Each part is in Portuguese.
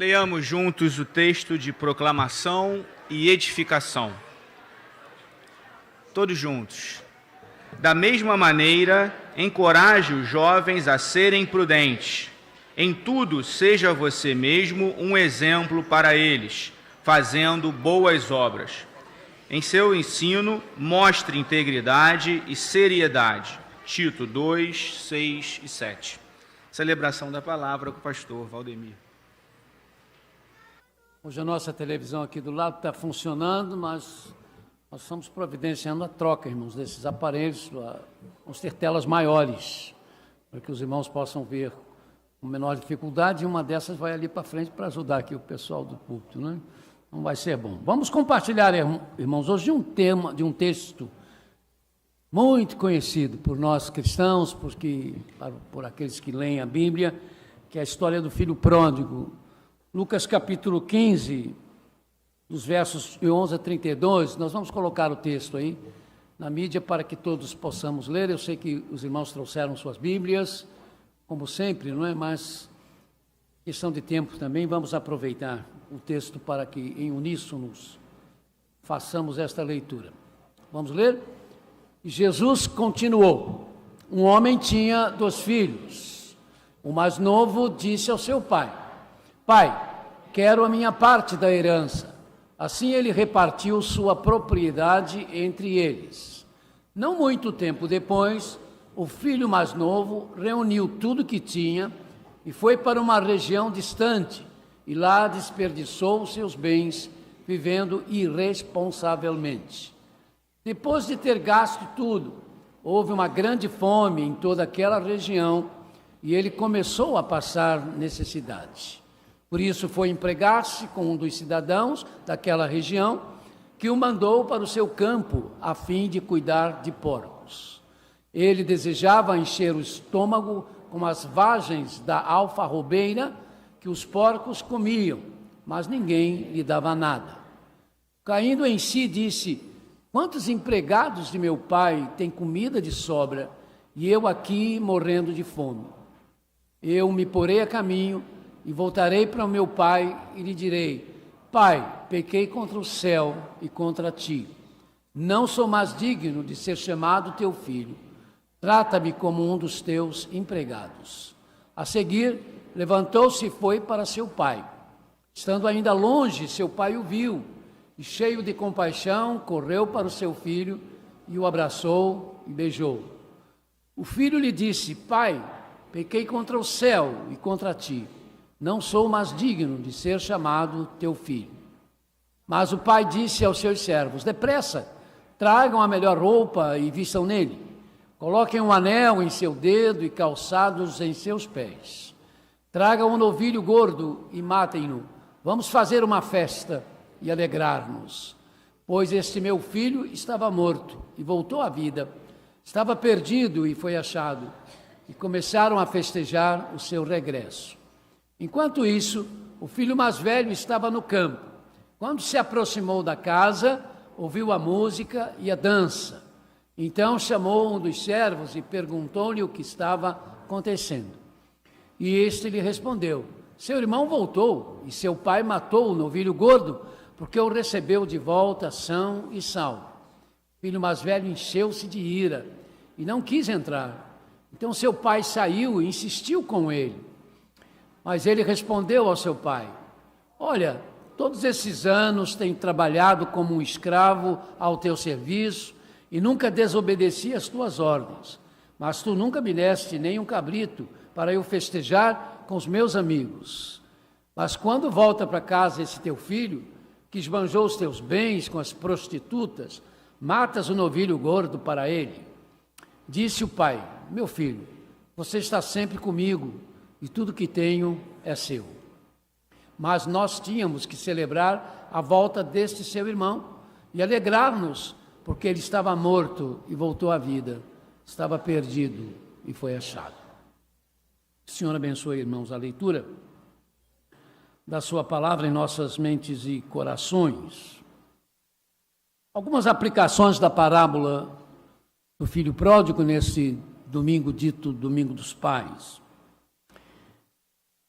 Leiamos juntos o texto de proclamação e edificação. Todos juntos. Da mesma maneira, encoraje os jovens a serem prudentes. Em tudo, seja você mesmo um exemplo para eles, fazendo boas obras. Em seu ensino, mostre integridade e seriedade. Tito 2, 6 e 7. Celebração da palavra com o pastor Valdemir. Hoje a nossa televisão aqui do lado está funcionando, mas nós estamos providenciando a troca, irmãos, desses aparelhos. Vamos ter telas maiores, para que os irmãos possam ver com menor dificuldade, e uma dessas vai ali para frente para ajudar aqui o pessoal do púlpito, né? Então vai ser bom. Vamos compartilhar, irmãos, hoje de um texto muito conhecido por nós cristãos, por aqueles que leem a Bíblia, que é a história do filho pródigo. Lucas capítulo 15, dos versos de 11 a 32, nós vamos colocar o texto aí na mídia para que todos possamos ler. Eu sei que os irmãos trouxeram suas Bíblias, como sempre, não é? Mas, questão de tempo também, vamos aproveitar o texto para que, em uníssonos, façamos esta leitura. Vamos ler? E Jesus continuou. Um homem tinha 2 filhos. O mais novo disse ao seu pai: Pai, quero a minha parte da herança. Assim ele repartiu sua propriedade entre eles. Não muito tempo depois, o filho mais novo reuniu tudo que tinha e foi para uma região distante, e lá desperdiçou seus bens, vivendo irresponsavelmente. Depois de ter gasto tudo, houve uma grande fome em toda aquela região, e ele começou a passar necessidade. Por isso foi empregar-se com um dos cidadãos daquela região, que o mandou para o seu campo, a fim de cuidar de porcos. Ele desejava encher o estômago com as vagens da alfarrobeira que os porcos comiam, mas ninguém lhe dava nada. Caindo em si, disse: Quantos empregados de meu pai têm comida de sobra, e eu aqui morrendo de fome? Eu me porei a caminho e voltarei para o meu pai e lhe direi: Pai, pequei contra o céu e contra ti. Não sou mais digno de ser chamado teu filho. Trata-me como um dos teus empregados. A seguir, levantou-se e foi para seu pai. Estando ainda longe, seu pai o viu e, cheio de compaixão, correu para o seu filho e o abraçou e beijou. O filho lhe disse: Pai, pequei contra o céu e contra ti. Não sou mais digno de ser chamado teu filho. Mas o pai disse aos seus servos: Depressa, tragam a melhor roupa e vistam nele. Coloquem um anel em seu dedo e calçados em seus pés. Tragam um novilho gordo e matem-no. Vamos fazer uma festa e alegrar-nos. Pois este meu filho estava morto e voltou à vida. Estava perdido e foi achado. E começaram a festejar o seu regresso. Enquanto isso, o filho mais velho estava no campo. Quando se aproximou da casa, ouviu a música e a dança. Então chamou um dos servos e perguntou-lhe o que estava acontecendo. E este lhe respondeu: Seu irmão voltou e seu pai matou o novilho gordo, porque o recebeu de volta são e salvo. O filho mais velho encheu-se de ira e não quis entrar. Então seu pai saiu e insistiu com ele. Mas ele respondeu ao seu pai: Olha, todos esses anos tenho trabalhado como um escravo ao teu serviço e nunca desobedeci às tuas ordens. Mas tu nunca me deste nem um cabrito para eu festejar com os meus amigos. Mas quando volta para casa esse teu filho, que esbanjou os teus bens com as prostitutas, matas o novilho gordo para ele. Disse o pai: Meu filho, você está sempre comigo e tudo que tenho é seu. Mas nós tínhamos que celebrar a volta deste seu irmão e alegrar-nos, porque ele estava morto e voltou à vida, estava perdido e foi achado. O Senhor abençoe, irmãos, a leitura da sua palavra em nossas mentes e corações. Algumas aplicações da parábola do filho pródigo nesse domingo dito Domingo dos Pais.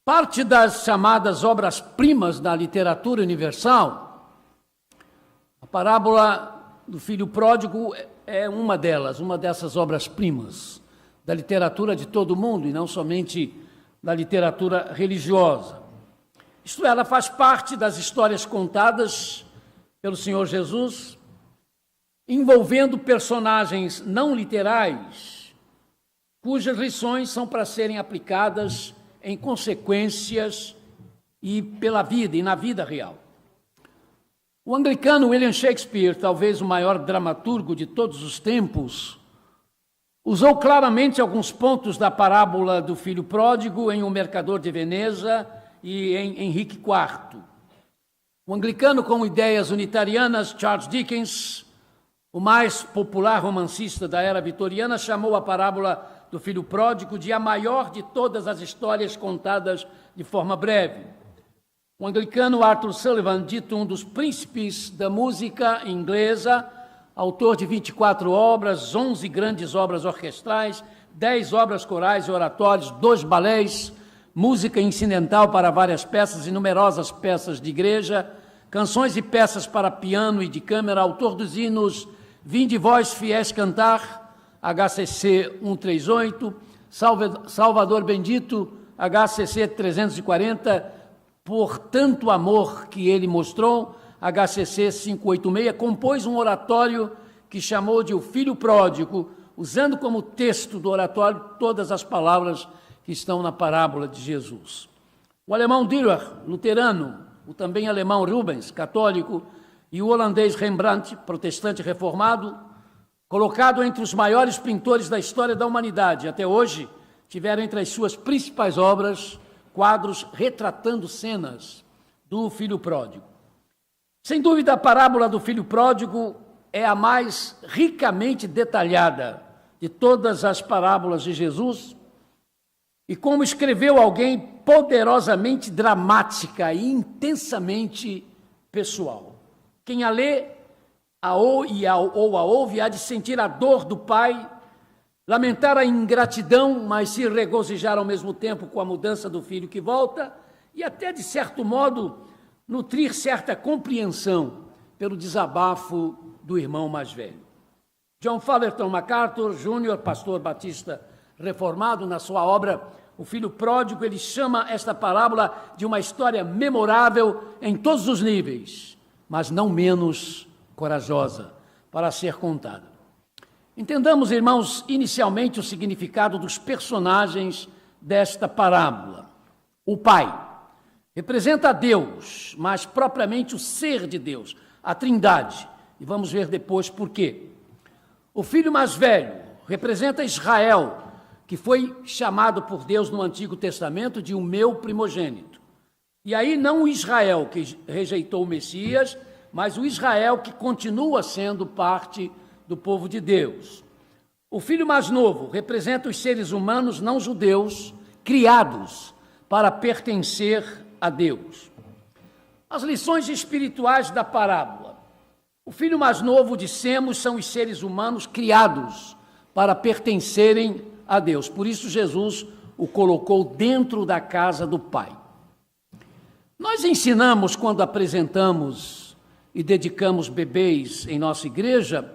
Parte das chamadas obras-primas da literatura universal, a parábola do filho pródigo é uma delas, uma dessas obras-primas da literatura de todo o mundo e não somente da literatura religiosa. Isto é, ela faz parte das histórias contadas pelo Senhor Jesus, envolvendo personagens não literais, cujas lições são para serem aplicadas em consequências e pela vida e na vida real. O anglicano William Shakespeare, talvez o maior dramaturgo de todos os tempos, usou claramente alguns pontos da parábola do filho pródigo em O Mercador de Veneza e em Henrique IV. O anglicano com ideias unitarianas, Charles Dickens, o mais popular romancista da era vitoriana, chamou a parábola do filho pródigo de a maior de todas as histórias contadas de forma breve. O anglicano Arthur Sullivan, dito um dos príncipes da música inglesa, autor de 24 obras, 11 grandes obras orquestrais, 10 obras corais e oratórios, 2 balés, música incidental para várias peças e numerosas peças de igreja, canções e peças para piano e de câmara, autor dos hinos Vinde Vós Fiéis Cantar, HCC 138, Salvador Bendito, HCC 340, Por Tanto Amor que Ele Mostrou, HCC 586, compôs um oratório que chamou de O Filho Pródigo, usando como texto do oratório todas as palavras que estão na parábola de Jesus. O alemão Dürer, luterano, o também alemão Rubens, católico, e o holandês Rembrandt, protestante reformado, colocado entre os maiores pintores da história da humanidade, até hoje, tiveram entre as suas principais obras quadros retratando cenas do filho pródigo. Sem dúvida, a parábola do filho pródigo é a mais ricamente detalhada de todas as parábolas de Jesus, e como escreveu alguém poderosamente dramática e intensamente pessoal. Quem a lê ou a ouve há de sentir a dor do pai, lamentar a ingratidão, mas se regozijar ao mesmo tempo com a mudança do filho que volta, e até, de certo modo, nutrir certa compreensão pelo desabafo do irmão mais velho. John Fullerton MacArthur Jr., pastor batista reformado, na sua obra O Filho Pródigo, ele chama esta parábola de uma história memorável em todos os níveis, mas não menos corajosa para ser contada. Entendamos, irmãos, inicialmente o significado dos personagens desta parábola. O pai representa a Deus, mas propriamente o ser de Deus, a Trindade, e vamos ver depois por quê. O filho mais velho representa Israel, que foi chamado por Deus no Antigo Testamento de o meu primogênito. E aí não o Israel que rejeitou o Messias, mas o Israel que continua sendo parte do povo de Deus. O filho mais novo representa os seres humanos não judeus, criados para pertencer a Deus. As lições espirituais da parábola. O filho mais novo, dissemos, são os seres humanos criados para pertencerem a Deus. Por isso Jesus o colocou dentro da casa do Pai. Nós ensinamos, quando apresentamos e dedicamos bebês em nossa igreja,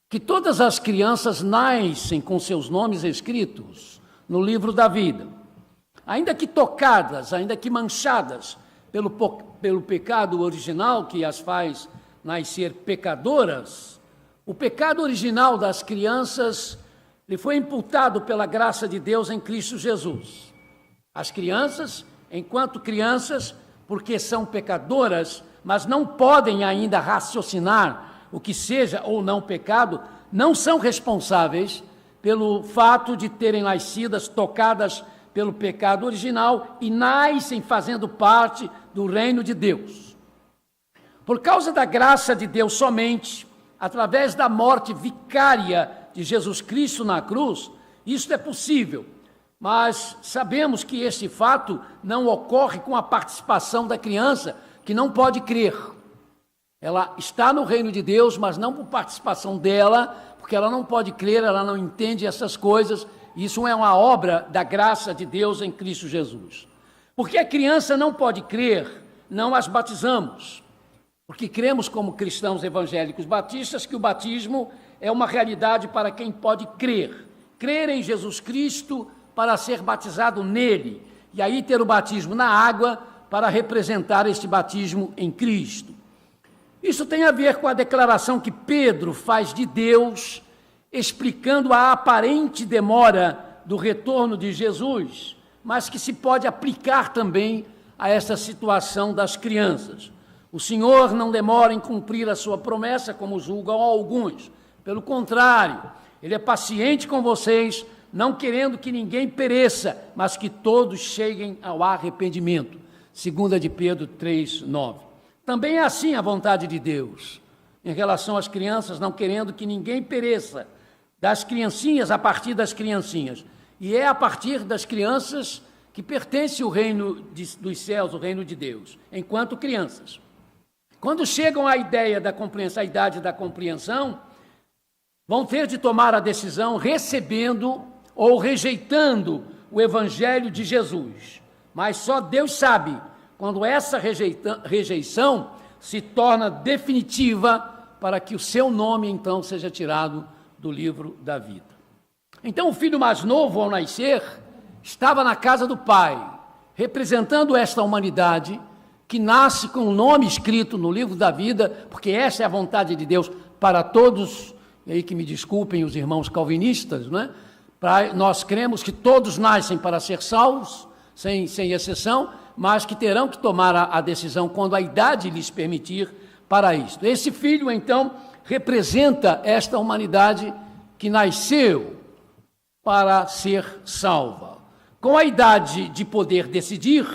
que todas as crianças nascem com seus nomes escritos no livro da vida. Ainda que tocadas, ainda que manchadas pelo pecado original que as faz nascer pecadoras, o pecado original das crianças lhe foi imputado pela graça de Deus em Cristo Jesus. As crianças, enquanto crianças, porque são pecadoras, mas não podem ainda raciocinar o que seja ou não pecado, não são responsáveis pelo fato de terem nascidas tocadas pelo pecado original e nascem fazendo parte do reino de Deus. Por causa da graça de Deus somente, através da morte vicária de Jesus Cristo na cruz, isso é possível, mas sabemos que este fato não ocorre com a participação da criança, que não pode crer. Ela está no reino de Deus, mas não por participação dela, porque ela não pode crer, ela não entende essas coisas. Isso é uma obra da graça de Deus em Cristo Jesus. Porque a criança não pode crer, não as batizamos. Porque cremos como cristãos evangélicos batistas que o batismo é uma realidade para quem pode crer. Crer em Jesus Cristo para ser batizado nele. E aí ter o batismo na água para representar este batismo em Cristo. Isso tem a ver com a declaração que Pedro faz de Deus, explicando a aparente demora do retorno de Jesus, mas que se pode aplicar também a essa situação das crianças. O Senhor não demora em cumprir a sua promessa, como julgam alguns. Pelo contrário, Ele é paciente com vocês, não querendo que ninguém pereça, mas que todos cheguem ao arrependimento. 2 de Pedro 3:9. Também é assim a vontade de Deus, em relação às crianças, não querendo que ninguém pereça, das criancinhas a partir das criancinhas. E é a partir das crianças que pertence o reino dos céus, o reino de Deus, enquanto crianças. Quando chegam à ideia da compreensão, à idade da compreensão, vão ter de tomar a decisão recebendo ou rejeitando o Evangelho de Jesus. Mas só Deus sabe quando essa rejeição se torna definitiva para que o seu nome, então, seja tirado do livro da vida. Então, o filho mais novo, ao nascer, estava na casa do pai, representando esta humanidade que nasce com o nome escrito no livro da vida, porque essa é a vontade de Deus para todos, e aí que me desculpem os irmãos calvinistas, não é? Nós cremos que todos nascem para ser salvos, sem exceção, mas que terão que tomar a decisão quando a idade lhes permitir para isto. Esse filho, então, representa esta humanidade que nasceu para ser salva. Com a idade de poder decidir,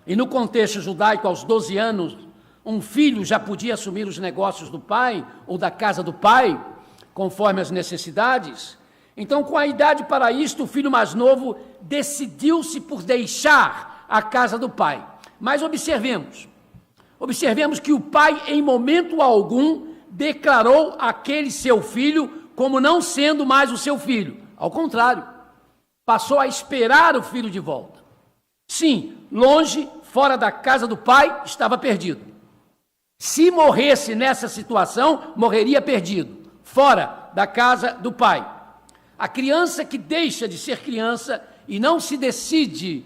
e no contexto judaico, aos 12 anos, um filho já podia assumir os negócios do pai ou da casa do pai, conforme as necessidades. Então, com a idade para isto, o filho mais novo decidiu-se por deixar a casa do pai. Mas observemos que o pai, em momento algum, declarou aquele seu filho como não sendo mais o seu filho. Ao contrário, passou a esperar o filho de volta. Sim, longe, fora da casa do pai, estava perdido. Se morresse nessa situação, morreria perdido, fora da casa do pai. A criança que deixa de ser criança e não se decide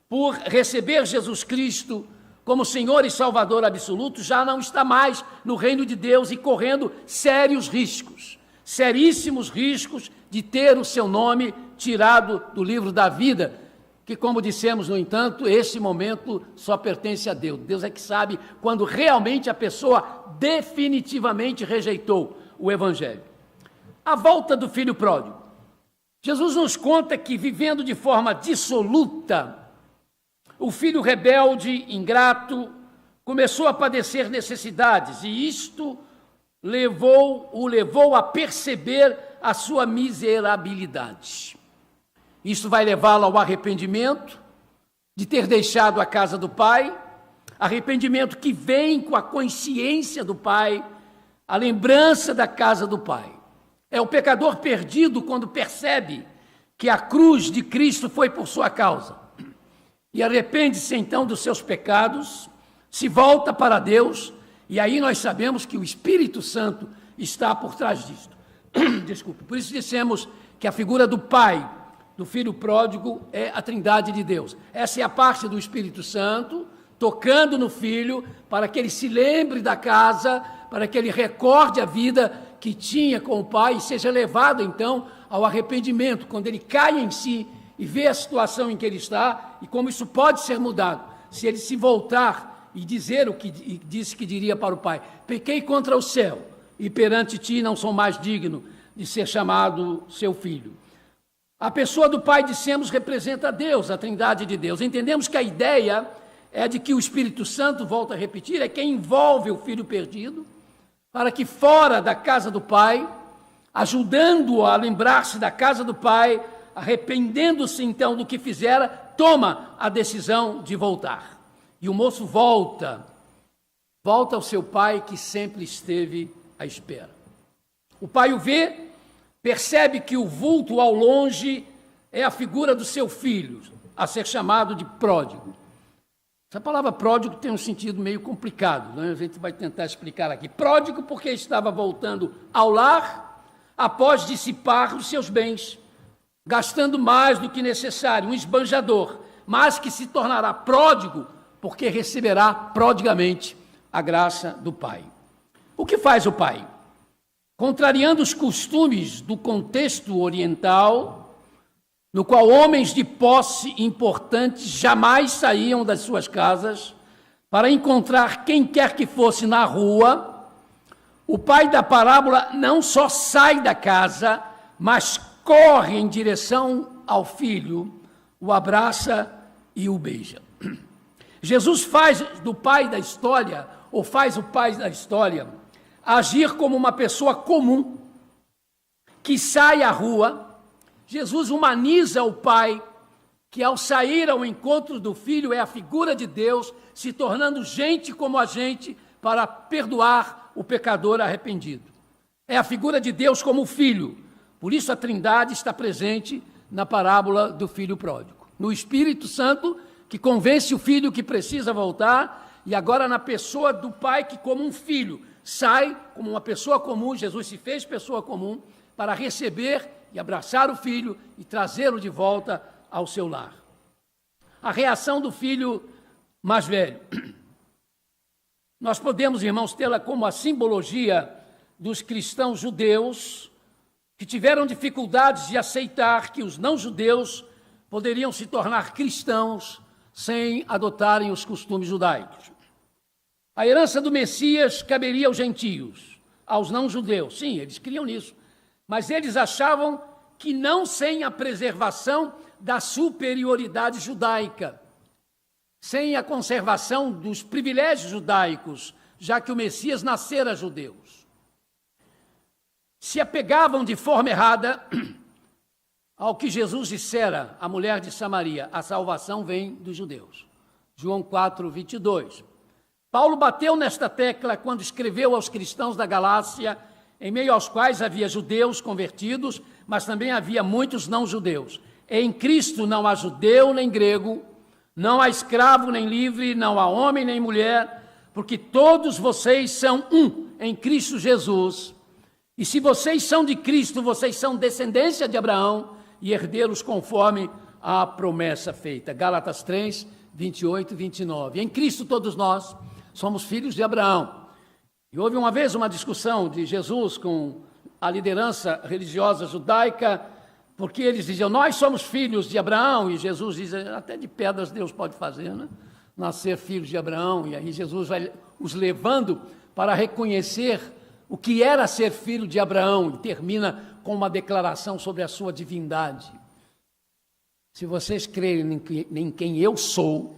por receber Jesus Cristo como Senhor e Salvador absoluto, já não está mais no reino de Deus e correndo sérios riscos, seríssimos riscos de ter o seu nome tirado do livro da vida, que, como dissemos, no entanto, esse momento só pertence a Deus. Deus é que sabe quando realmente a pessoa definitivamente rejeitou o Evangelho. A volta do filho pródigo. Jesus nos conta que, vivendo de forma dissoluta, o filho rebelde, ingrato, começou a padecer necessidades, e isto o levou a perceber a sua miserabilidade. Isto vai levá-lo ao arrependimento de ter deixado a casa do pai, arrependimento que vem com a consciência do pai, a lembrança da casa do pai. É o pecador perdido quando percebe que a cruz de Cristo foi por sua causa. E arrepende-se então dos seus pecados, se volta para Deus, e aí nós sabemos que o Espírito Santo está por trás disto. Desculpe, por isso dissemos que a figura do pai, do filho pródigo, é a Trindade de Deus. Essa é a parte do Espírito Santo, tocando no filho, para que ele se lembre da casa, para que ele recorde a vida que tinha com o pai e seja levado então ao arrependimento, quando ele cai em si e vê a situação em que ele está e como isso pode ser mudado, se ele se voltar e dizer o que disse que diria para o pai: pequei contra o céu e perante ti não sou mais digno de ser chamado seu filho. A pessoa do pai, dissemos, representa a Deus, a Trindade de Deus. Entendemos que a ideia é de que o Espírito Santo, volto a repetir, é quem envolve o filho perdido, para que fora da casa do pai, ajudando-o a lembrar-se da casa do pai, arrependendo-se então do que fizera, toma a decisão de voltar. E o moço volta ao seu pai que sempre esteve à espera. O pai o vê, percebe que o vulto ao longe é a figura do seu filho, a ser chamado de pródigo. Essa palavra pródigo tem um sentido meio complicado, né? A gente vai tentar explicar aqui. Pródigo porque estava voltando ao lar após dissipar os seus bens, gastando mais do que necessário, um esbanjador, mas que se tornará pródigo porque receberá prodigamente a graça do Pai. O que faz o Pai? Contrariando os costumes do contexto oriental, no qual homens de posse importantes jamais saíam das suas casas para encontrar quem quer que fosse na rua, o pai da parábola não só sai da casa, mas corre em direção ao filho, o abraça e o beija. Jesus faz do pai da história, ou faz o pai da história, agir como uma pessoa comum, que sai à rua. Jesus humaniza o pai, que ao sair ao encontro do filho é a figura de Deus, se tornando gente como a gente, para perdoar o pecador arrependido. É a figura de Deus como filho. Por isso a Trindade está presente na parábola do filho pródigo. No Espírito Santo, que convence o filho que precisa voltar, e agora na pessoa do pai, que como um filho sai como uma pessoa comum, Jesus se fez pessoa comum, para receber e abraçar o filho e trazê-lo de volta ao seu lar. A reação do filho mais velho. Nós podemos, irmãos, tê-la como a simbologia dos cristãos judeus que tiveram dificuldades de aceitar que os não-judeus poderiam se tornar cristãos sem adotarem os costumes judaicos. A herança do Messias caberia aos gentios, aos não-judeus. Sim, eles criam nisso. Mas eles achavam que não sem a preservação da superioridade judaica, sem a conservação dos privilégios judaicos, já que o Messias nascera judeus. Se apegavam de forma errada ao que Jesus dissera à mulher de Samaria: a salvação vem dos judeus. João 4:22. Paulo bateu nesta tecla quando escreveu aos cristãos da Galácia, em meio aos quais havia judeus convertidos, mas também havia muitos não-judeus. Em Cristo não há judeu nem grego, não há escravo nem livre, não há homem nem mulher, porque todos vocês são um em Cristo Jesus. E se vocês são de Cristo, vocês são descendência de Abraão e herdeiros conforme a promessa feita. Gálatas 3, 28 e 29. Em Cristo todos nós somos filhos de Abraão. E houve uma vez uma discussão de Jesus com a liderança religiosa judaica, porque eles diziam: nós somos filhos de Abraão, e Jesus diz: até de pedras Deus pode fazer, né? Nascer filhos de Abraão. E aí Jesus vai os levando para reconhecer o que era ser filho de Abraão, e termina com uma declaração sobre a sua divindade. Se vocês crerem em quem eu sou,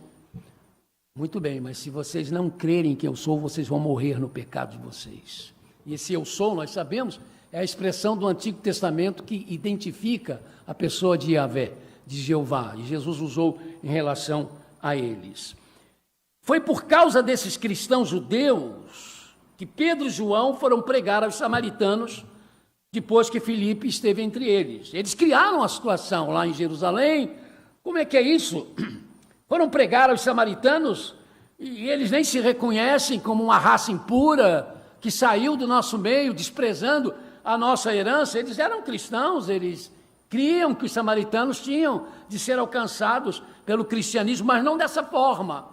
muito bem, mas se vocês não crerem em quem eu sou, vocês vão morrer no pecado de vocês. E esse eu sou, nós sabemos, é a expressão do Antigo Testamento que identifica a pessoa de Yahvé, de Jeová, e Jesus usou em relação a eles. Foi por causa desses cristãos judeus que Pedro e João foram pregar aos samaritanos depois que Filipe esteve entre eles. Eles criaram a situação lá em Jerusalém. Como é que é isso? Foram pregar aos samaritanos e eles nem se reconhecem como uma raça impura que saiu do nosso meio, desprezando a nossa herança. Eles eram cristãos, eles criam que os samaritanos tinham de ser alcançados pelo cristianismo, mas não dessa forma.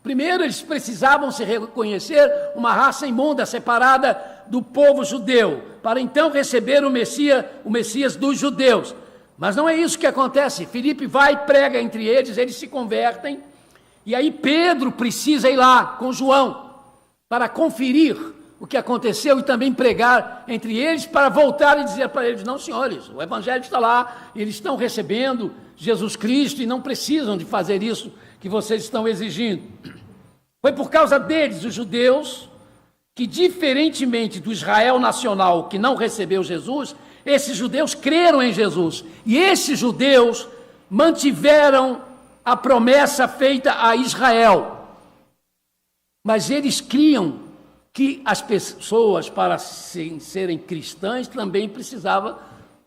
Primeiro, eles precisavam se reconhecer uma raça imunda, separada do povo judeu, para então receber o Messias dos judeus. Mas não é isso que acontece. Filipe vai e prega entre eles, eles se convertem, e aí Pedro precisa ir lá com João para conferir o que aconteceu e também pregar entre eles, para voltar e dizer para eles: não, senhores, o evangelho está lá, eles estão recebendo Jesus Cristo e não precisam de fazer isso que vocês estão exigindo. Foi por causa deles, os judeus, que diferentemente do Israel nacional que não recebeu Jesus, esses judeus creram em Jesus, e esses judeus mantiveram a promessa feita a Israel. Mas eles criam que as pessoas, para serem cristãs, também precisavam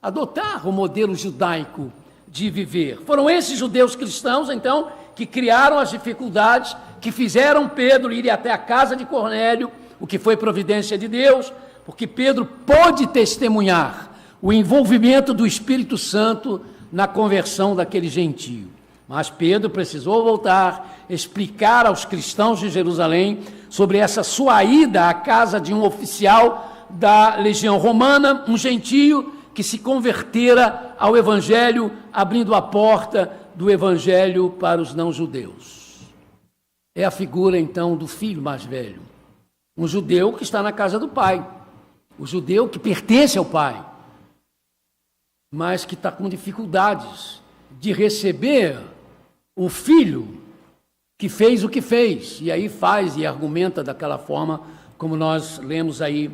adotar o modelo judaico de viver. Foram esses judeus cristãos, então, que criaram as dificuldades, que fizeram Pedro ir até a casa de Cornélio, o que foi providência de Deus, porque Pedro pôde testemunhar o envolvimento do Espírito Santo na conversão daquele gentio. Mas Pedro precisou voltar, explicar aos cristãos de Jerusalém sobre essa sua ida à casa de um oficial da legião romana, um gentio que se convertera ao evangelho, abrindo a porta do evangelho para os não-judeus. É a figura, então, do filho mais velho. Um judeu que está na casa do pai. O judeu que pertence ao pai, mas que está com dificuldades de receber o filho que fez o que fez. E aí faz e argumenta daquela forma, como nós lemos aí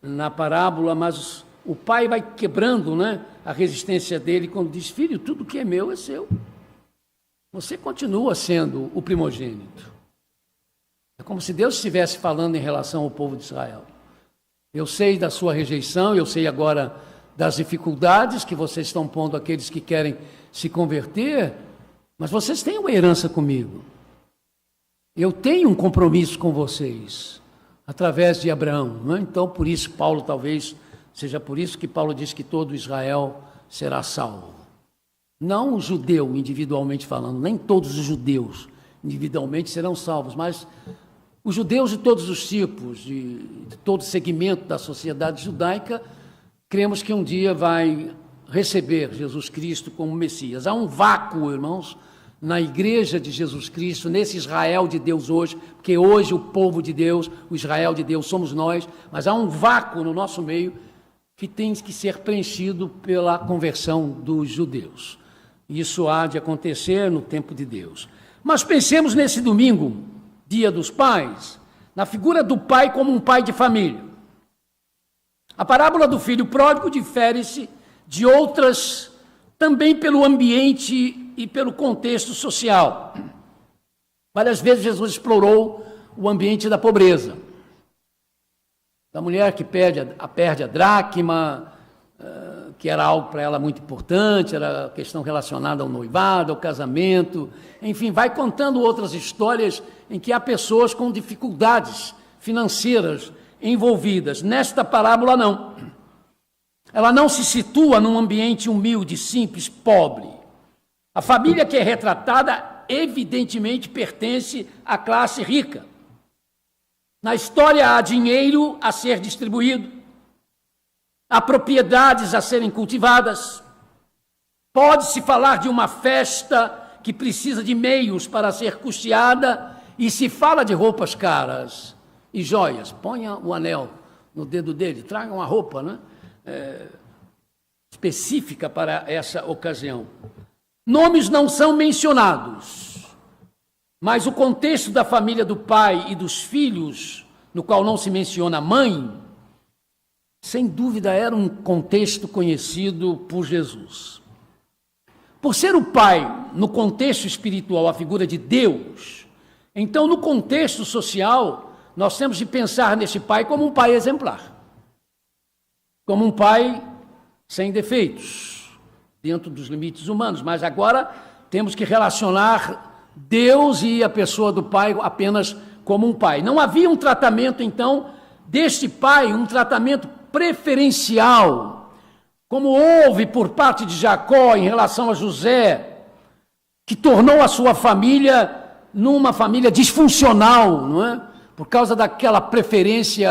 na parábola, mas o pai vai quebrando, né, a resistência dele quando diz: filho, tudo que é meu é seu. Você continua sendo o primogênito. É como se Deus estivesse falando em relação ao povo de Israel. Eu sei da sua rejeição, eu sei agora das dificuldades que vocês estão pondo àqueles que querem se converter, mas vocês têm uma herança comigo. Eu tenho um compromisso com vocês, através de Abraão. Não é? Então, por isso, Paulo talvez seja por isso que Paulo diz que todo Israel será salvo. Não o judeu, individualmente falando, nem todos os judeus individualmente serão salvos, mas os judeus de todos os tipos, de todo segmento da sociedade judaica, cremos que um dia vai receber Jesus Cristo como Messias. Há um vácuo, irmãos, na igreja de Jesus Cristo, nesse Israel de Deus hoje, porque hoje o povo de Deus, o Israel de Deus somos nós, mas há um vácuo no nosso meio que tem que ser preenchido pela conversão dos judeus. Isso há de acontecer no tempo de Deus. Mas pensemos nesse domingo, Dia dos Pais, na figura do pai como um pai de família. A parábola do filho pródigo difere-se de outras também pelo ambiente e pelo contexto social. Várias vezes Jesus explorou o ambiente da pobreza. Da mulher que perde a dracma, que era algo para ela muito importante, era questão relacionada ao noivado, ao casamento, enfim, vai contando outras histórias em que há pessoas com dificuldades financeiras envolvidas. Nesta parábola, não. Ela não se situa num ambiente humilde, simples, pobre. A família que é retratada, evidentemente, pertence à classe rica. Na história há dinheiro a ser distribuído, há propriedades a serem cultivadas, pode-se falar de uma festa que precisa de meios para ser custeada, e se fala de roupas caras e joias. Ponha o anel no dedo dele, traga uma roupa, né? Específica para essa ocasião. Nomes não são mencionados, mas o contexto da família do pai e dos filhos, no qual não se menciona a mãe, sem dúvida era um contexto conhecido por Jesus. Por ser o pai, no contexto espiritual, a figura de Deus, então no contexto social, nós temos de pensar nesse pai como um pai exemplar. Como um pai sem defeitos, dentro dos limites humanos, mas agora temos que relacionar Deus e a pessoa do pai apenas como um pai. Não havia um tratamento, então, deste pai, um tratamento preferencial, como houve por parte de Jacó em relação a José, que tornou a sua família numa família disfuncional, não é? Por causa daquela preferência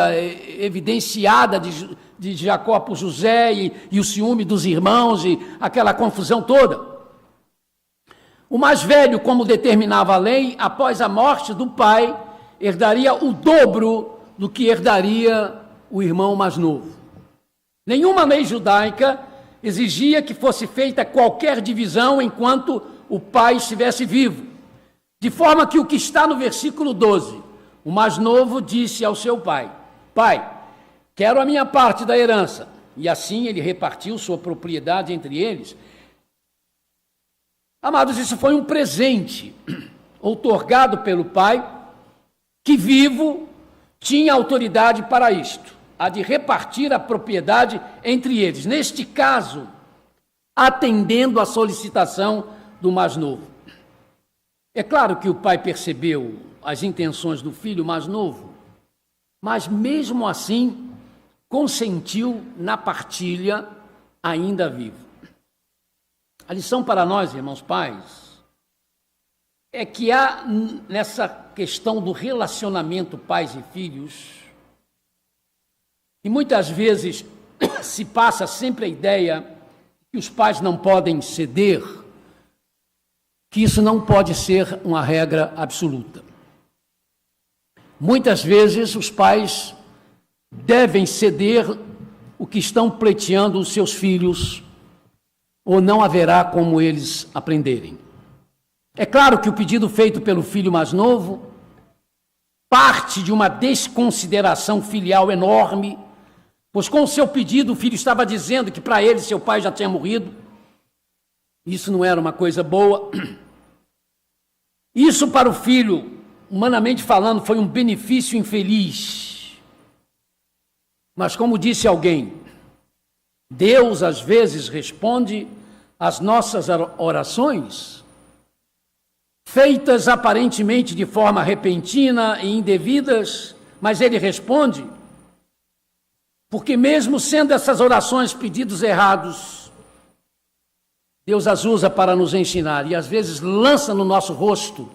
evidenciada de Jacó por José e o ciúme dos irmãos e aquela confusão toda. O mais velho, como determinava a lei, após a morte do pai, herdaria o dobro do que herdaria o irmão mais novo. Nenhuma lei judaica exigia que fosse feita qualquer divisão enquanto o pai estivesse vivo. De forma que o que está no versículo 12, o mais novo disse ao seu pai: Pai, quero a minha parte da herança. E assim ele repartiu sua propriedade entre eles. Amados, isso foi um presente outorgado pelo pai, que vivo tinha autoridade para isto, a de repartir a propriedade entre eles. Neste caso, atendendo à solicitação do mais novo. É claro que o pai percebeu as intenções do filho mais novo, mas mesmo assim consentiu na partilha ainda vivo. A lição para nós, irmãos pais, é que há nessa questão do relacionamento pais e filhos, e muitas vezes se passa sempre a ideia que os pais não podem ceder, que isso não pode ser uma regra absoluta. Muitas vezes os pais devem ceder o que estão pleiteando os seus filhos, ou não haverá como eles aprenderem. É claro que o pedido feito pelo filho mais novo parte de uma desconsideração filial enorme, pois com o seu pedido o filho estava dizendo que para ele seu pai já tinha morrido. Isso não era uma coisa boa. Isso para o filho, humanamente falando, foi um benefício infeliz. Mas como disse alguém, Deus às vezes responde às nossas orações, feitas aparentemente de forma repentina e indevidas, mas Ele responde, porque mesmo sendo essas orações pedidos errados, Deus as usa para nos ensinar e às vezes lança no nosso rosto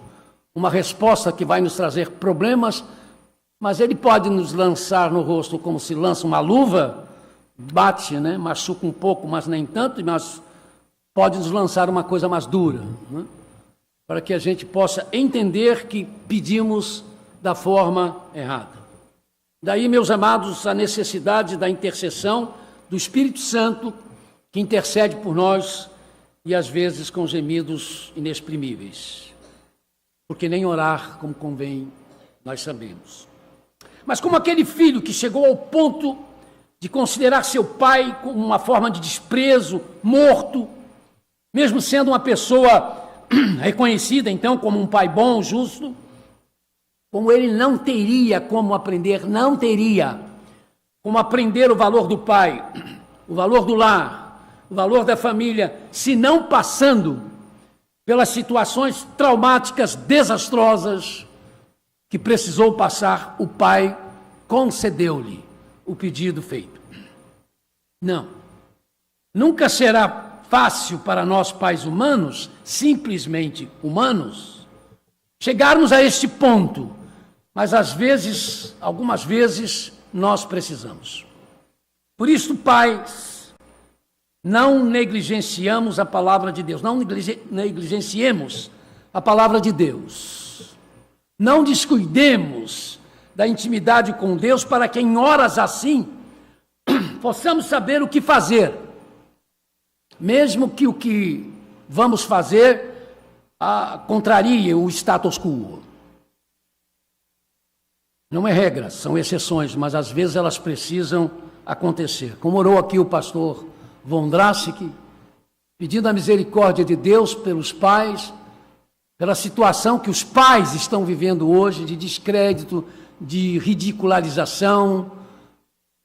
uma resposta que vai nos trazer problemas, mas Ele pode nos lançar no rosto como se lança uma luva, bate, né? Machuca um pouco, mas nem tanto, mas pode nos lançar uma coisa mais dura, né? Para que a gente possa entender que pedimos da forma errada. Daí, meus amados, a necessidade da intercessão do Espírito Santo, que intercede por nós e às vezes com gemidos inexprimíveis, porque nem orar como convém, nós sabemos. Mas como aquele filho que chegou ao ponto de considerar seu pai como uma forma de desprezo, morto, mesmo sendo uma pessoa reconhecida então como um pai bom, justo, como ele não teria como aprender, não teria como aprender o valor do pai, o valor do lar, o valor da família, se não passando pelas situações traumáticas, desastrosas, que precisou passar, o pai concedeu-lhe o pedido feito. Não. Nunca será fácil para nós pais humanos, simplesmente humanos, chegarmos a este ponto, mas às vezes, algumas vezes, nós precisamos. Por isso, pais, não negligenciamos a palavra de Deus, não negligenciemos a palavra de Deus. Não descuidemos da intimidade com Deus para que em horas assim possamos saber o que fazer, mesmo que o que vamos fazer contrarie o status quo. Não é regra, são exceções, mas às vezes elas precisam acontecer. Como orou aqui o pastor Vondrasik, pedindo a misericórdia de Deus pelos pais, pela situação que os pais estão vivendo hoje, de descrédito, de ridicularização,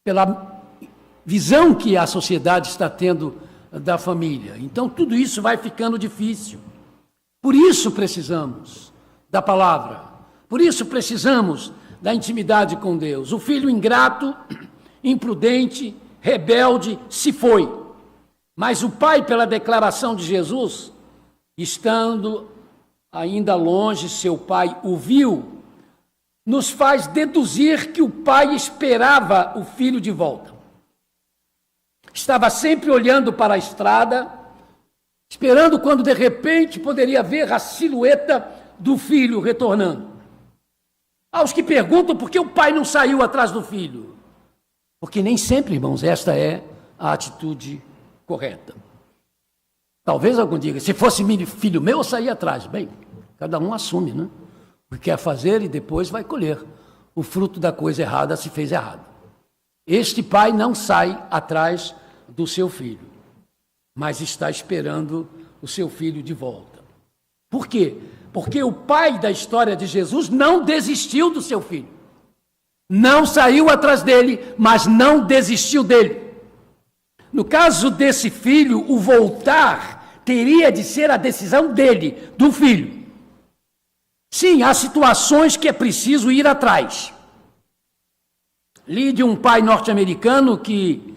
pela visão que a sociedade está tendo da família. Então, tudo isso vai ficando difícil. Por isso precisamos da palavra, por isso precisamos da intimidade com Deus. O filho ingrato, imprudente, rebelde, se foi. Mas o pai, pela declaração de Jesus, estando ainda longe, seu pai o viu, nos faz deduzir que o pai esperava o filho de volta. Estava sempre olhando para a estrada, esperando quando de repente poderia ver a silhueta do filho retornando. Aos que perguntam por que o pai não saiu atrás do filho. Porque nem sempre, irmãos, esta é a atitude correta. Talvez algum diga, se fosse filho meu, eu saía atrás. Bem, cada um assume, né? O que quer fazer e depois vai colher o fruto da coisa errada se fez errado. Este pai não sai atrás do seu filho, mas está esperando o seu filho de volta. Por quê? Porque o pai da história de Jesus não desistiu do seu filho. Não saiu atrás dele, mas não desistiu dele. No caso desse filho, o voltar teria de ser a decisão dele, do filho. Sim, há situações que é preciso ir atrás. Li de um pai norte-americano que,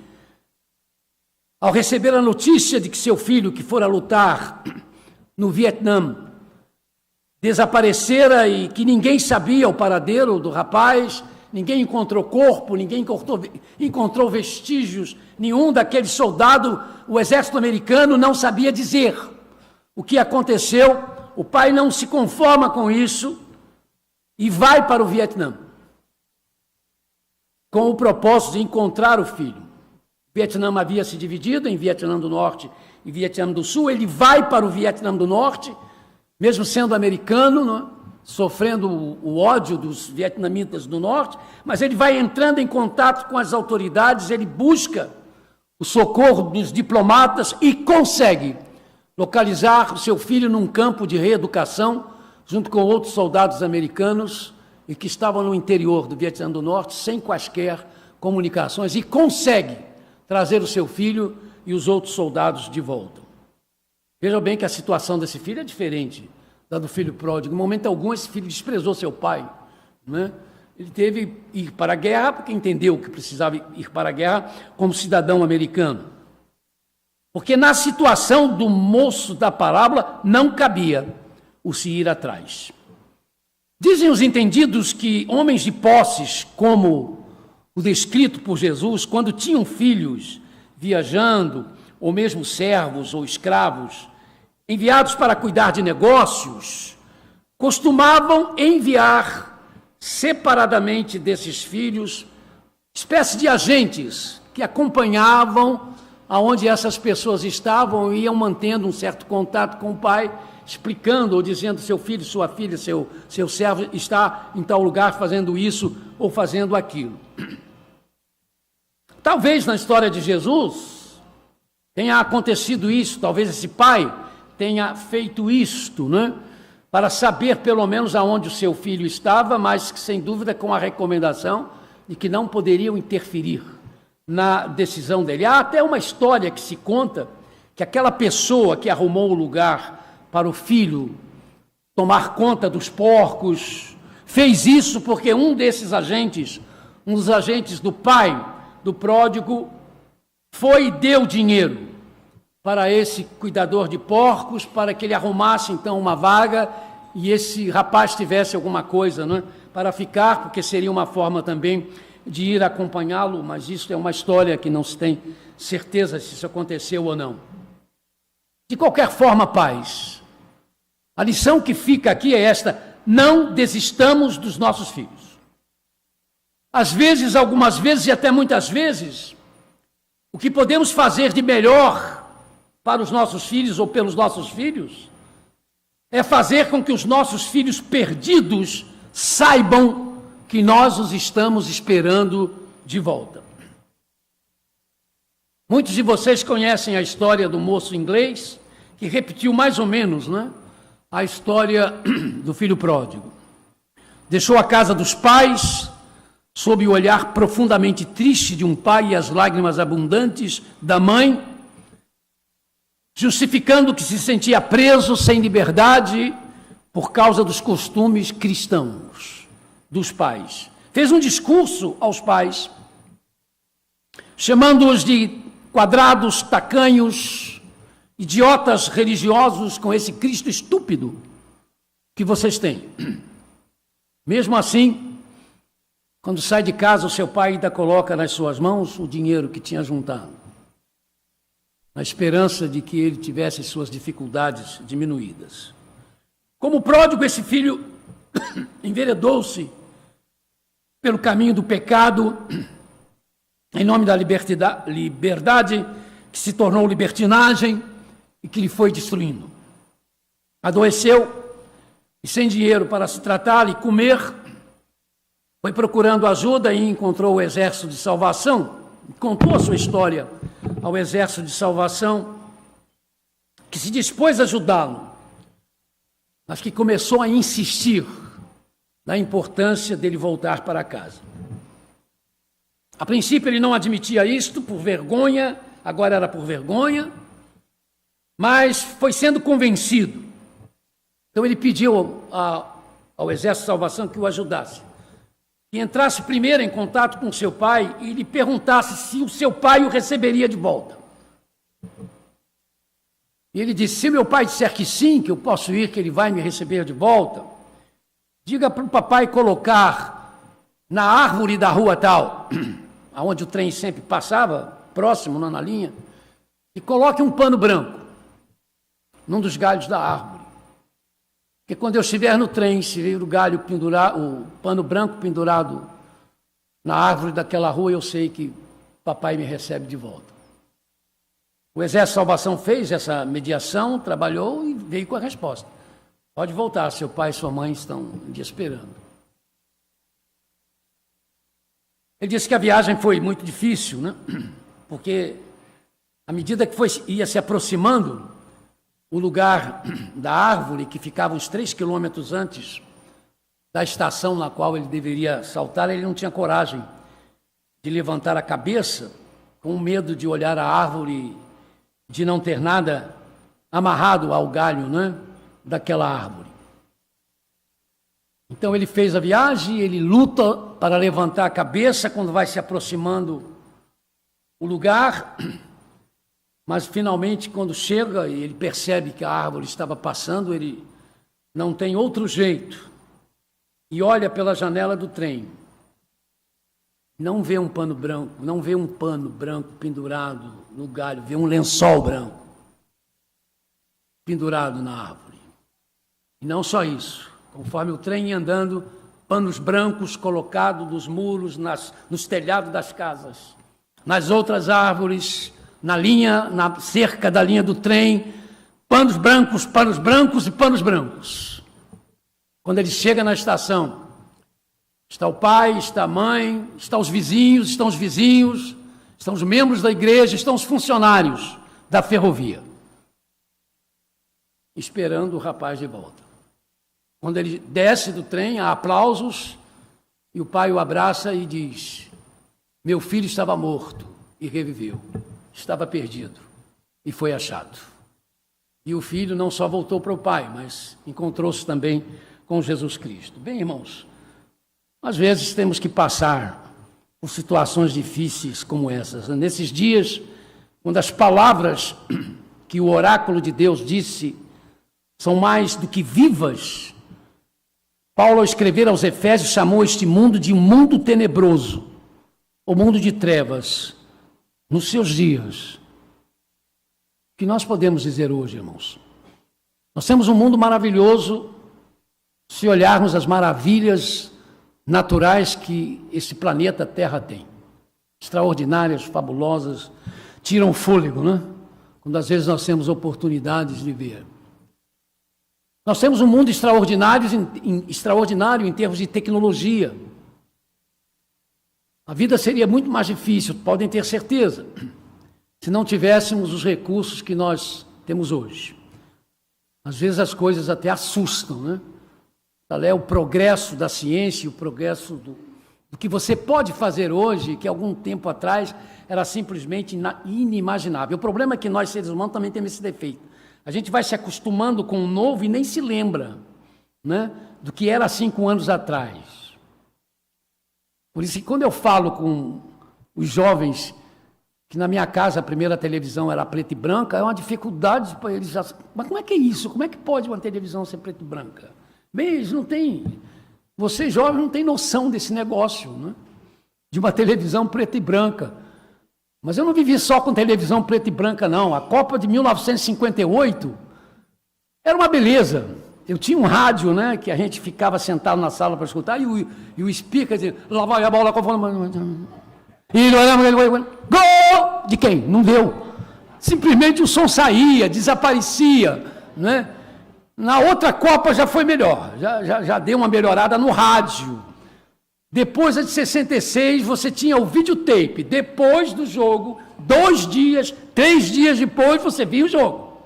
ao receber a notícia de que seu filho, que fora lutar no Vietnã, desaparecera e que ninguém sabia o paradeiro do rapaz, ninguém encontrou corpo, ninguém encontrou vestígios, nenhum daquele soldado, o exército americano não sabia dizer o que aconteceu. O pai não se conforma com isso e vai para o Vietnã, com o propósito de encontrar o filho. O Vietnã havia se dividido em Vietnã do Norte e Vietnã do Sul. Ele vai para o Vietnã do Norte, mesmo sendo americano, né, sofrendo o ódio dos vietnamitas do Norte, mas ele vai entrando em contato com as autoridades, ele busca o socorro dos diplomatas e consegue localizar o seu filho num campo de reeducação, junto com outros soldados americanos, e que estavam no interior do Vietnã do Norte, sem quaisquer comunicações, e consegue trazer o seu filho e os outros soldados de volta. Vejam bem que a situação desse filho é diferente da do filho pródigo. Em momento algum, esse filho desprezou seu pai, né? Ele teve que ir para a guerra, porque entendeu que precisava ir para a guerra como cidadão americano. Porque na situação do moço da parábola, não cabia o se ir atrás. Dizem os entendidos que homens de posses, como o descrito por Jesus, quando tinham filhos viajando, ou mesmo servos ou escravos, enviados para cuidar de negócios, costumavam enviar separadamente desses filhos espécie de agentes que acompanhavam aonde essas pessoas estavam e iam mantendo um certo contato com o pai, explicando ou dizendo: seu filho, sua filha, seu servo está em tal lugar fazendo isso ou fazendo aquilo. Talvez na história de Jesus tenha acontecido isso, talvez esse pai tenha feito isto, né? Para saber pelo menos aonde o seu filho estava, mas que, sem dúvida, com a recomendação de que não poderiam interferir na decisão dele. Há até uma história que se conta que aquela pessoa que arrumou o lugar para o filho tomar conta dos porcos, fez isso porque um dos agentes do pai do pródigo, foi e deu dinheiro para esse cuidador de porcos, para que ele arrumasse então uma vaga e esse rapaz tivesse alguma coisa, né, para ficar, porque seria uma forma também de ir acompanhá-lo, mas isso é uma história que não se tem certeza se isso aconteceu ou não. De qualquer forma, pais, a lição que fica aqui é esta: não desistamos dos nossos filhos. Às vezes, algumas vezes e até muitas vezes, o que podemos fazer de melhor para os nossos filhos ou pelos nossos filhos é fazer com que os nossos filhos perdidos saibam que nós os estamos esperando de volta. Muitos de vocês conhecem a história do moço inglês, que repetiu mais ou menos, né, a história do filho pródigo. Deixou a casa dos pais, sob o olhar profundamente triste de um pai e as lágrimas abundantes da mãe, justificando que se sentia preso, sem liberdade, por causa dos costumes cristãos dos pais. Fez um discurso aos pais, chamando-os de quadrados, tacanhos, idiotas religiosos com esse Cristo estúpido que vocês têm. Mesmo assim, quando sai de casa, o seu pai ainda coloca nas suas mãos o dinheiro que tinha juntado, na esperança de que ele tivesse suas dificuldades diminuídas. Como pródigo, esse filho enveredou-se pelo caminho do pecado, em nome da liberdade, que se tornou libertinagem e que lhe foi destruindo. Adoeceu e, sem dinheiro para se tratar e comer, foi procurando ajuda e encontrou o Exército de Salvação. Contou a sua história ao Exército de Salvação, que se dispôs a ajudá-lo, mas que começou a insistir na importância dele voltar para casa. A princípio ele não admitia isto por vergonha, agora era por vergonha, mas foi sendo convencido. Então ele pediu ao Exército de Salvação que o ajudasse. Que entrasse primeiro em contato com seu pai e lhe perguntasse se o seu pai o receberia de volta. E ele disse: se meu pai disser que sim, que eu posso ir, que ele vai me receber de volta, diga para o papai colocar na árvore da rua tal, aonde o trem sempre passava, próximo, na linha, e coloque um pano branco num dos galhos da árvore. Porque quando eu estiver no trem, se vir o galho pendurado, o pano branco pendurado na árvore daquela rua, eu sei que papai me recebe de volta. O Exército de Salvação fez essa mediação, trabalhou e veio com a resposta: pode voltar, seu pai e sua mãe estão te esperando. Ele disse que a viagem foi muito difícil, né? Porque à medida que ia se aproximando, o lugar da árvore, que ficava uns 3 quilômetros antes da estação na qual ele deveria saltar, ele não tinha coragem de levantar a cabeça, com medo de olhar a árvore, de não ter nada amarrado ao galho, né, daquela árvore. Então ele fez a viagem, ele luta para levantar a cabeça quando vai se aproximando o lugar, mas finalmente quando chega e ele percebe que a árvore estava passando, ele não tem outro jeito e olha pela janela do trem. Não vê um pano branco, não vê um pano branco pendurado no galho, vê um lençol branco pendurado na árvore. E não só isso, conforme o trem ia andando, panos brancos colocados nos muros, nos telhados das casas, nas outras árvores, na cerca da linha do trem, panos brancos e panos brancos. Quando ele chega na estação, está o pai, está a mãe, estão os vizinhos, estão os membros da igreja, estão os funcionários da ferrovia, esperando o rapaz de volta. Quando ele desce do trem, há aplausos, e o pai o abraça e diz: meu filho estava morto e reviveu, estava perdido e foi achado. E o filho não só voltou para o pai, mas encontrou-se também com Jesus Cristo. Bem, irmãos, às vezes temos que passar por situações difíceis como essas. Nesses dias, quando as palavras que o oráculo de Deus disse são mais do que vivas, Paulo, ao escrever aos Efésios, chamou este mundo de um mundo tenebroso, o mundo de trevas, nos seus dias. O que nós podemos dizer hoje, irmãos? Nós temos um mundo maravilhoso, se olharmos as maravilhas naturais que esse planeta Terra tem. Extraordinárias, fabulosas, tiram fôlego, né? Quando às vezes nós temos oportunidades de ver. Nós temos um mundo extraordinário em termos de tecnologia. A vida seria muito mais difícil, podem ter certeza, se não tivéssemos os recursos que nós temos hoje. Às vezes as coisas até assustam, né? Qual é o progresso da ciência, o progresso do que você pode fazer hoje, que algum tempo atrás era simplesmente inimaginável. O problema é que nós, seres humanos, também temos esse defeito. A gente vai se acostumando com o novo e nem se lembra, né, do que era 5 anos atrás. Por isso que quando eu falo com os jovens que na minha casa a primeira televisão era preta e branca, é uma dificuldade para eles. Mas como é que é isso? Como é que pode uma televisão ser preta e branca? Bem, eles não têm, vocês jovens não têm noção desse negócio, né? De uma televisão preta e branca. Mas eu não vivi só com televisão preta e branca, não. A Copa de 1958 era uma beleza. Eu tinha um rádio, né, que a gente ficava sentado na sala para escutar, e o speaker dizia: lá vai a bola, e gol! De quem? Não deu. Simplesmente o som saía, desaparecia, né? Na outra Copa já foi melhor, já deu uma melhorada no rádio. Depois, a de 66, você tinha o videotape. Depois do jogo, 2 dias, 3 dias depois, você via o jogo.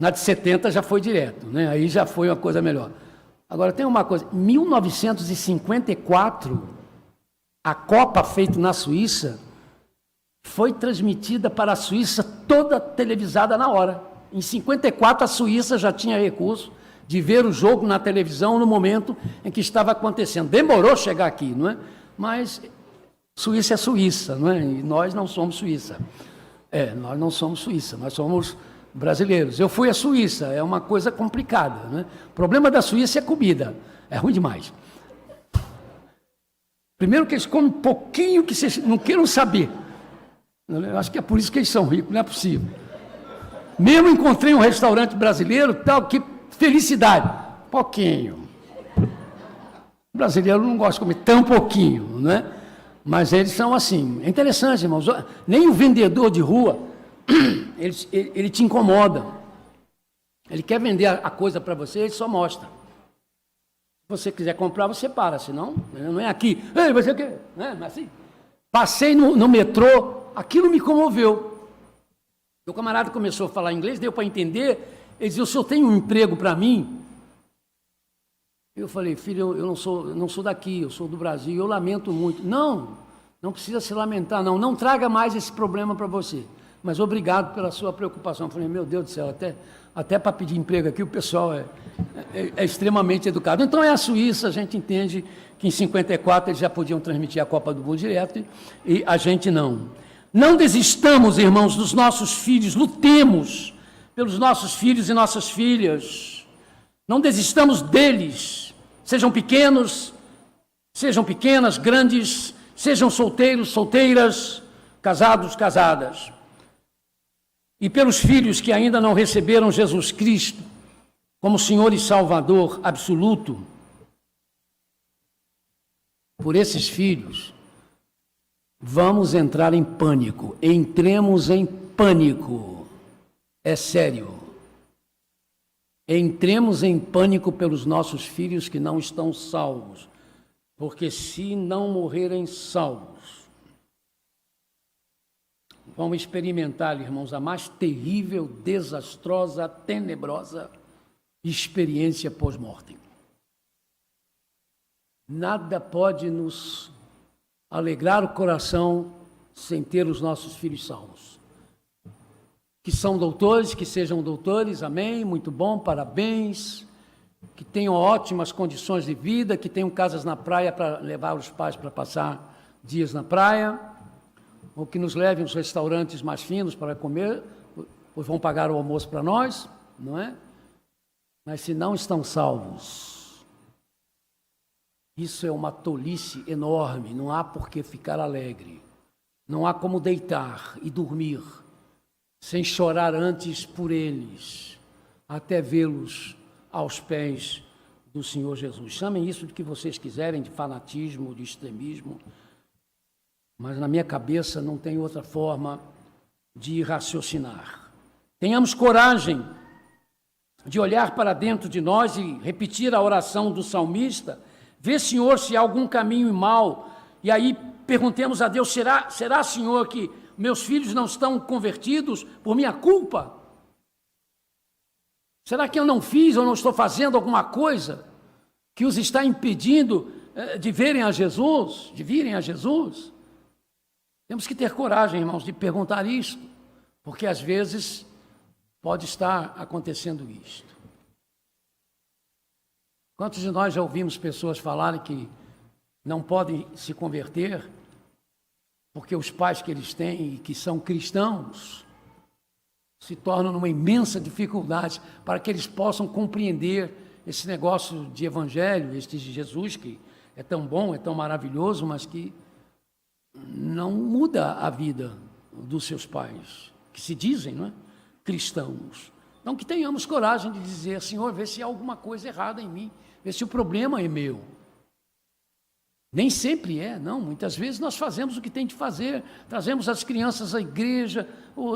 Na de 70 já foi direto, né? Aí já foi uma coisa melhor. Agora, tem uma coisa. Em 1954, a Copa feita na Suíça foi transmitida para a Suíça toda televisada na hora. Em 54, a Suíça já tinha recurso de ver o jogo na televisão no momento em que estava acontecendo. Demorou chegar aqui, não é? Mas Suíça é Suíça, não é? E nós não somos Suíça. Nós não somos Suíça, nós somos brasileiros. Eu fui à Suíça, é uma coisa complicada, né? O problema da Suíça é comida, é ruim demais. Primeiro que eles comem um pouquinho que vocês não queiram saber. Eu acho que é por isso que eles são ricos, não é possível. Mesmo encontrei um restaurante brasileiro, tal, que felicidade, pouquinho. O brasileiro não gosta de comer tão pouquinho, né? Mas eles são assim. É interessante, irmãos. Nem o vendedor de rua, ele te incomoda. Ele quer vender a coisa para você, ele só mostra. Se você quiser comprar, você para, senão não é aqui. Ei, você quer? Não é assim? Passei no metrô, aquilo me comoveu. O camarada começou a falar inglês, deu para entender. Ele disse: o senhor tem um emprego para mim? Eu falei: filho, eu não sou daqui, eu sou do Brasil, eu lamento muito. Não precisa se lamentar, não traga mais esse problema para você. Mas obrigado pela sua preocupação. Eu falei: meu Deus do céu, até para pedir emprego aqui o pessoal é extremamente educado. Então é a Suíça, a gente entende que em 54 eles já podiam transmitir a Copa do Mundo direto e a gente não. Não desistamos, irmãos, dos nossos filhos, lutemos pelos nossos filhos e nossas filhas. Não desistamos deles, sejam pequenos, sejam pequenas, grandes, sejam solteiros, solteiras, casados, casadas. E pelos filhos que ainda não receberam Jesus Cristo como Senhor e Salvador absoluto, por esses filhos, vamos entrar em pânico, entremos em pânico, é sério. Entremos em pânico pelos nossos filhos que não estão salvos, porque se não morrerem salvos, vão experimentar, irmãos, a mais terrível, desastrosa, tenebrosa experiência pós-mortem. Nada pode nos alegrar o coração sem ter os nossos filhos salvos. Que são doutores, que sejam doutores, amém, muito bom, parabéns, que tenham ótimas condições de vida, que tenham casas na praia para levar os pais para passar dias na praia, ou que nos levem aos restaurantes mais finos para comer, pois vão pagar o almoço para nós, não é? Mas se não estão salvos, isso é uma tolice enorme, não há por que ficar alegre, não há como deitar e dormir, sem chorar antes por eles, até vê-los aos pés do Senhor Jesus. Chamem isso de que vocês quiserem, de fanatismo, de extremismo, mas na minha cabeça não tem outra forma de raciocinar. Tenhamos coragem de olhar para dentro de nós e repetir a oração do salmista: vê, Senhor, se há algum caminho mau, e aí perguntemos a Deus: será, Senhor, que meus filhos não estão convertidos por minha culpa? Será que eu não fiz ou não estou fazendo alguma coisa que os está impedindo de verem a Jesus, de virem a Jesus? Temos que ter coragem, irmãos, de perguntar isto, porque às vezes pode estar acontecendo isto. Quantos de nós já ouvimos pessoas falarem que não podem se converter porque os pais que eles têm e que são cristãos se tornam numa imensa dificuldade para que eles possam compreender esse negócio de evangelho, este de Jesus, que é tão bom, é tão maravilhoso, mas que não muda a vida dos seus pais, que se dizem, não é? Cristãos. Então, que tenhamos coragem de dizer: Senhor, vê se há alguma coisa errada em mim, vê se o problema é meu. Nem sempre é, não. Muitas vezes nós fazemos o que tem de fazer, trazemos as crianças à igreja,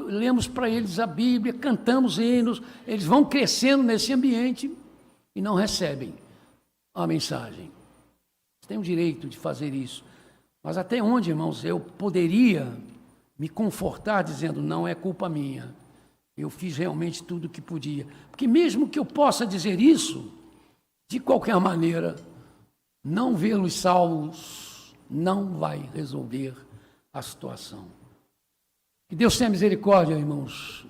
lemos para eles a Bíblia, cantamos hinos, eles vão crescendo nesse ambiente e não recebem a mensagem. Eles têm o direito de fazer isso. Mas até onde, irmãos, eu poderia me confortar dizendo: não é culpa minha, eu fiz realmente tudo o que podia. Porque mesmo que eu possa dizer isso, de qualquer maneira, não vê-los salvos não vai resolver a situação. Que Deus tenha misericórdia, irmãos,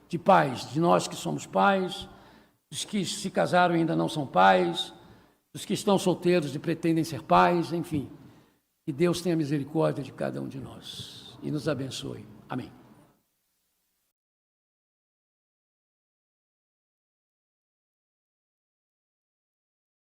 de pais, de nós que somos pais, dos que se casaram e ainda não são pais, dos que estão solteiros e pretendem ser pais, enfim. Que Deus tenha misericórdia de cada um de nós e nos abençoe. Amém.